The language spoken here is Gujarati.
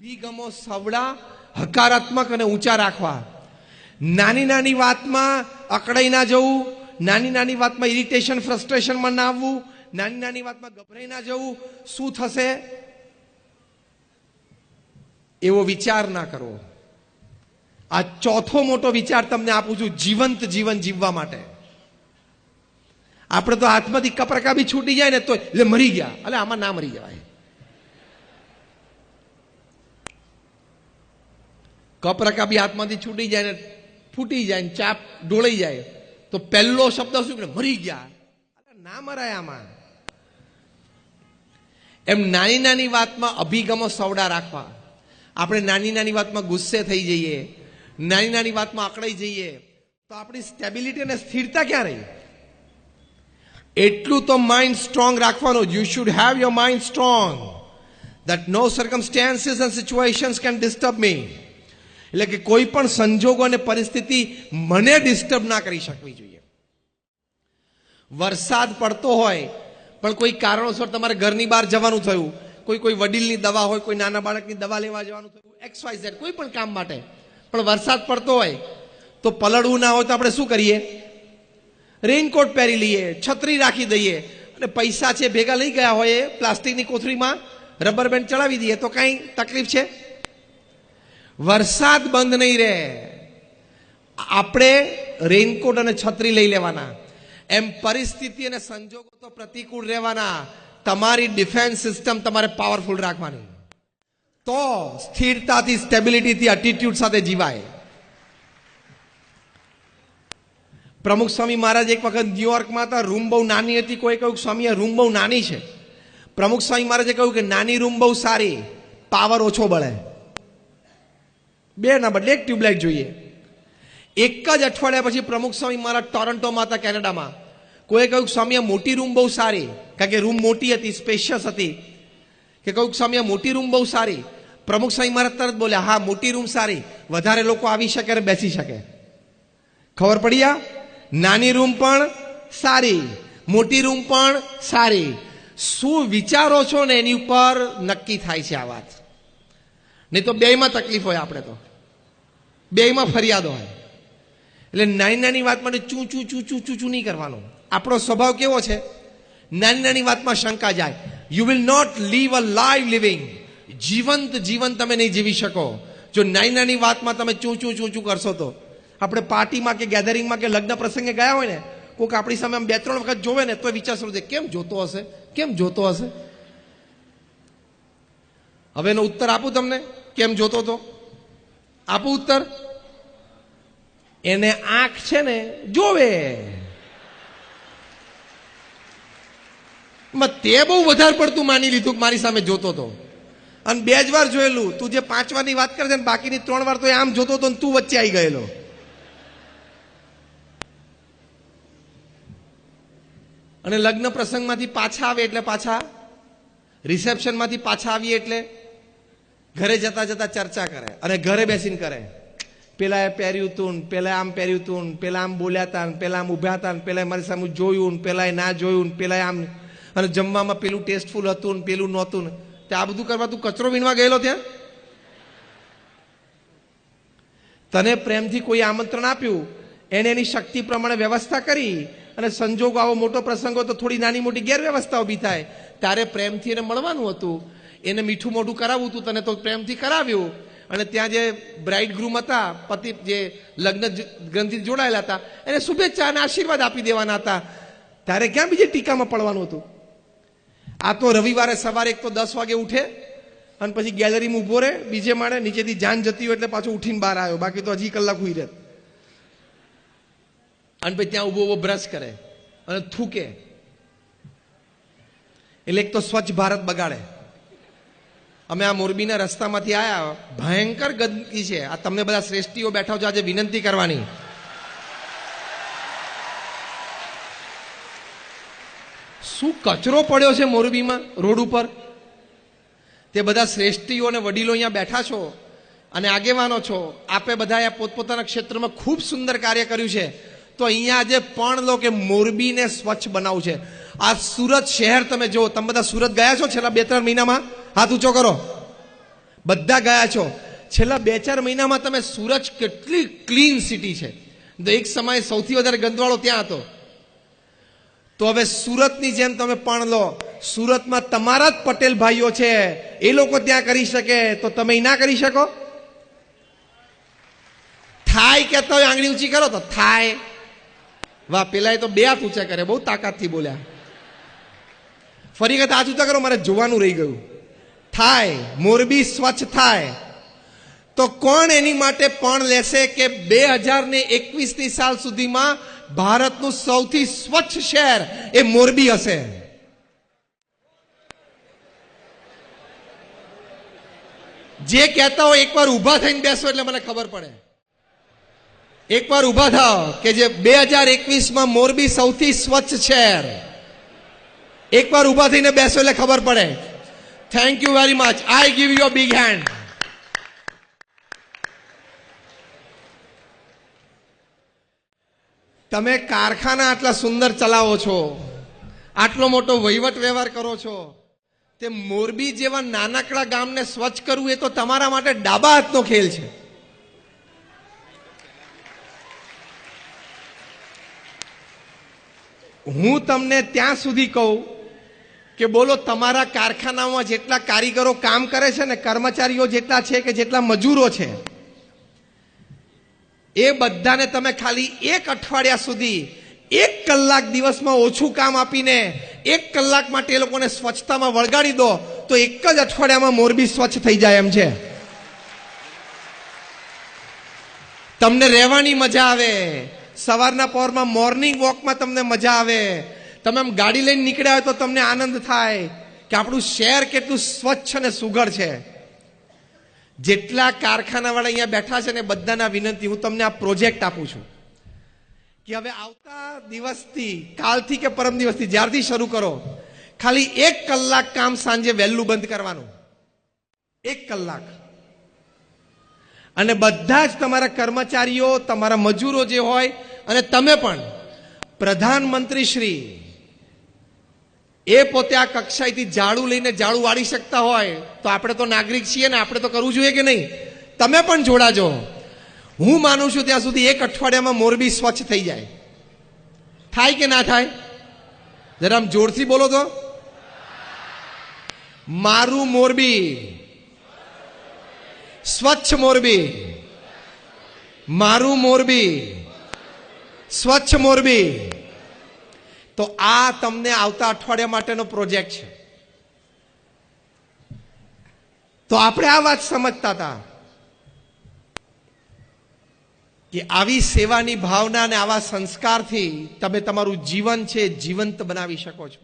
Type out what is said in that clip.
અભિગમો સવડા હકારાત્મક અને ઊંચા રાખવા. નાની નાની વાતમાં અકળાઈ ના જવું, નાની નાની વાતમાં ઇરિટેશન ફ્રસ્ટ્રેશનમાં ના આવવું, નાની નાની વાતમાં ગભરાઈ ના જવું. શું થશે એવો વિચાર ના કરવો. આ ચોથો મોટો વિચાર તમને આપું છું જીવંત જીવન જીવવા માટે. આપણે તો હાથમાંથી કપરકા બી છૂટી જાય ને તો એટલે મરી ગયા, એટલે આમાં ના મરી જવાય. કપરકા બી હાથમાંથી છૂટી જાય ને ફૂટી જાય ને ચાપ ઢોળાઈ જાય તો પહેલો શબ્દ શું કે મરી ગયા? ના મરાય આમાં. એમ નાની નાની વાતમાં અભિગમો સવડા રાખવા. આપણે નાની નાની વાતમાં ગુસ્સે થઈ જઈએ, નાની નાની વાતમાં અકળાઈ જઈએ તો આપણી સ્ટેબિલિટી અને સ્થિરતા ક્યાં રહી? એટલું તો માઇન્ડ સ્ટ્રોંગ રાખવાનું. You should have your mind strong that no circumstances and situations can disturb me. એટલે કે કોઈ પણ સંજોગો અને પરિસ્થિતિ મને ડિસ્ટર્બ ના કરી શકવી જોઈએ. વરસાદ પડતો હોય પણ કોઈ કારણોસર તમારે ઘરની બહાર જવાનું થયું, કોઈ વડીલની દવા હોય, કોઈ નાના બાળકની દવા લેવા જવાનું થયું, XYZ કોઈ પણ કામ માટે, પણ વરસાદ પડતો હોય તો પલળવું ના હોય તો આપણે શું કરીએ? રેઇનકોટ પહેરી લઈએ, છત્રી રાખી દઈએ, અને પૈસા છે ભેગા લઈ ગયા હોય પ્લાસ્ટિકની કોથળીમાં રબર બેન્ડ ચડાવી દઈએ તો કઈ તકલીફ છે? વરસાદ બંધ નહીં રહે, આપણે રેઇનકોટ અને છત્રી લઈ લેવાના. એમ પરિસ્થિતિ અને સંજોગો તો પ્રતિકૂળ રહેવાના. તમારી ડિફેન્સ સિસ્ટમ તમારે પાવરફુલ રાખવાની, તો સ્થિરતાથી, સ્ટેબિલિટીથી, એટીટ્યુડ સાથે જીવાય. પ્રમુખ સ્વામી મહારાજ એક વખત ન્યુયોર્કમાં હતા. રૂમ બહુ નાની હતી. કોઈ કહ્યું સ્વામી આ રૂમ બહુ નાની છે. પ્રમુખ સ્વામી મહારાજે કહ્યું કે નાની રૂમ બહુ સારી, પાવર ઓછો બળે. બે ના બદલે એક ટ્યુબલાઇટ જોઈએ. એક જ અઠવાડિયા પછી પ્રમુખ સ્વામી મહારાજ ટોરન્ટોમાં હતા, કેનેડામાં. કોઈ કહ્યું સ્વામી આ મોટી રૂમ બહુ સારી, કારણ કે રૂમ મોટી હતી, સ્પેશિયસ હતી. કે કહ્યું સ્વામી આ મોટી રૂમ બહુ સારી. પ્રમુખ સ્વામી મહારાજ તરત બોલ્યા હા મોટી રૂમ સારી, વધારે લોકો આવી શકે અને બેસી શકે. ખબર પડી? આ નાની રૂમ પણ સારી, મોટી રૂમ પણ સારી. શું વિચારો છો ને એની ઉપર નક્કી થાય છે આ વાત. નહીં તો બેયમાં તકલીફ હોય. આપણે તો બેયમાં ફરિયાદ હોય. એટલે નાની નાની વાત માટે ચૂ ચૂ ચૂ ચૂ ચૂ ચૂ નહીં કરવાનું. આપણો સ્વભાવ કેવો છે? નાની નાની વાતમાં શંકા જાય. You will not leave a live living. જીવંત જીવન તમે નહીં જીવી શકો જો નાની નાની વાતમાં તમે ચૂ ચૂ ચૂ ચૂ કરશો તો. આપણે પાર્ટીમાં કે ગેધરિંગમાં કે લગ્ન પ્રસંગે ગયા હોય ને, કોઈક આપણી સામે આમ 2-3 વખત જોવે ને તો વિચાર શરૂ થાય કેમ જોતો હશે, કેમ જોતો હશે. હવે એનો ઉત્તર આપું તમને, કેમ જોતો હતો? આપું ઉત્તર. એને આંખ છે ને જોવે. તે બહુ વધારે પડતું માની લીધું કે મારી સામે જોતો હતો, અને 2 જ વાર જોયેલું. તું જે 5 વારની વાત કરે છે ને બાકીની 3 વાર તો આમ જોતો હતો ને તું વચ્ચે આવી ગયેલો. અને લગ્ન પ્રસંગમાંથી પાછા આવે એટલે પાછા, રિસેપ્શનમાંથી પાછા આવીએ એટલે ઘરે જતા જતા ચર્ચા કરે, અને ઘરે બેસીને કરે. પેલા એ પહેર્યું તું, પેલા આમ પહેર્યું તું, પેલા આમ બોલ્યા હતા, પેલા આમ ઉભ્યા હતા, પેલા મારી સામે જોયું, પેલા ના જોયું, પેલા આમ, અને જમવામાં પેલું ટેસ્ટફુલ હતું ને પેલું નહોતું. તે આ બધું કરવા તું કચરો વીણવા ગયેલો ત્યાં? તને પ્રેમથી કોઈ આમંત્રણ આપ્યું, એને એની શક્તિ પ્રમાણે વ્યવસ્થા કરી, અને સંજોગો આવો મોટો પ્રસંગ હોય તો થોડી નાની મોટી ગેરવ્યવસ્થા ઊભી થાય. તારે પ્રેમથી એને મળવાનું હતું, એને મીઠું મોઢું કરાવવું હતું, તને તો પ્રેમથી કરાવ્યું. અને ત્યાં જે બ્રાઇડ ગ્રૂમ હતા, પતિ જે લગ્ન ગ્રંથિથી જોડાયેલા હતા, એને શુભેચ્છા અને આશીર્વાદ આપી દેવાના હતા. તારે ક્યાં બીજી ટીકામાં પડવાનું હતું? આ તો રવિવારે સવારે એક તો 10 વાગે ઉઠે અને પછી ગેલેરીમાં ઊભો રહે, બીજે માળે, નીચેથી જાન જતી હોય એટલે પાછો ઉઠીને બહાર આવ્યો, બાકી તો હજી કલાક હુઈ રહે. અને પછી ત્યાં ઉભો બ્રશ કરે અને થૂકે. એટલે એક તો સ્વચ્છ ભારત બગાડે. અમે આ મોરબીના રસ્તામાંથી આવ્યા, ભયંકર ગંદકી છે. આ તમને બધા શ્રેષ્ઠીઓ બેઠા છો આજે વિનંતી કરવાની, શું કચરો પડ્યો છે મોરબીમાં રોડ ઉપર. તે બધા શ્રેષ્ઠીઓ અને વડીલો અહીંયા બેઠા છો અને આગેવાનો છો. આપે બધા પોતપોતાના ક્ષેત્રમાં ખૂબ સુંદર કાર્ય કર્યું છે. તો અહીંયા આજે પણ લો કે મોરબીને સ્વચ્છ બનાવવું છે. આ સુરત શહેર તમે જો, તમે બધા સુરત ગયા છો છેલ્લા 2-3 મહિનામાં? હાથ ઊંચો કરો. બધા ગયા છો. છેલ્લા 2-4 મહિનામાં તમે સુરત કેટલી ક્લીન સિટી છે. તો એક સમયે સૌથી વધારે ગંદવાળો ત્યાં હતો. તો હવે સુરતની જેમ તમે પણ લો. સુરતમાં તમારા જ પટેલ ભાઈઓ છે, એ લોકો ત્યાં કરી શકે તો તમે ના કરી શકો? થાય કહેતા હોય આંગળી ઊંચી કરો તો થાય. વાહ, પેલા તો 2 હાથ ઊંચા કરે, બહુ તાકાતથી બોલ્યા. ફરી વખત હાથ ઊંચા કરો, મારે જોવાનું રહી ગયું. થાય, મોરબી સ્વચ્છ થાય તો કોણ એની માટે પણ લેશે કે 2021ની સાલ સુધીમાં ભારતનું સૌથી સ્વચ્છ શહેર એ મોરબી હશે? જે કહેતા હોય એકવાર ઊભા થઈને બેસો એટલે મને ખબર પડે. એકવાર ઊભા થાઓ કે જે 2021માં મોરબી સૌથી સ્વચ્છ શહેર. એકવાર ઊભા થઈને બેસો એટલે ખબર પડે. Thank you very much. I give you a big hand. તમે કારખાના આટલા સુંદર ચલાવો છો, આટલો મોટો વહીવટ વ્યવહાર કરો છો, તે મોરબી જેવા નાનકડા ગામને સ્વચ્છ કરવું એ તો તમારા માટે ડાબા હાથનો ખેલ છે. હું તમને ત્યાં સુધી કહું કે બોલો, તમારા કારખાનામાં જેટલા કારીગરો કામ કરે છે ને, કર્મચારીઓ જેટલા છે કે જેટલા મજૂરો છે, એ બધાને તમે ખાલી 1 અઠવાડિયા સુધી 1 કલાક દિવસમાં ઓછું કામ આપીને 1 કલાક માટે એ લોકોને સ્વચ્છતામાં વળગાડી દો તો 1 જ અઠવાડિયામાં મોરબી સ્વચ્છ થઈ જાય એમ છે. તમને રહેવાની મજા આવે. સવારના પહોરમાં મોર્નિંગ વોકમાં તમને મજા આવે. તમે આમ ગાડી લઈને નીકળ્યા હોય તો તમને આનંદ થાય કે આપણું શહેર કેટલું સ્વચ્છ અને સુઘડ છે. જેટલા કારખાનાવાળા અહીંયા બેઠા છે ને, બધાના વિનંતી, હું તમને આ પ્રોજેક્ટ આપું છું કે હવે આવતા દિવસથી, કાલથી કે પરમ દિવસથી, જ્યારથી શરૂ કરો, ખાલી 1 કલાક કામ સાંજે વહેલું બંધ કરવાનું. 1 કલાક. અને બધા જ તમારા કર્મચારીઓ, તમારા મજૂરો જે હોય, અને તમે પણ, પ્રધાનમંત્રી શ્રી એ પોતે આ કક્ષાએથી ઝાડુ લઈને ઝાડુ વાળી શકતા હોય તો આપણે તો નાગરિક છીએ ને, આપણે તો કરવું જોઈએ કે નહીં? તમે પણ જોડાજો. હું માનું છું ત્યાં સુધી 1 અઠવાડિયામાં મોરબી સ્વચ્છ થઈ જાય. થાય કે ના થાય? જરા આમ જોરથી બોલો તો. મારું મોરબી, સ્વચ્છ મોરબી, મારું મોરબી, સ્વચ્છ મોરબી. તો આ તમને આવતા અઠવાડિયા માટેનો પ્રોજેક્ટ છે. તો આપણે આ વાત સમજતા હતા કે આવી સેવાની ભાવના અને આવા સંસ્કારથી તમે તમારું જીવન છે જીવંત બનાવી શકો છો.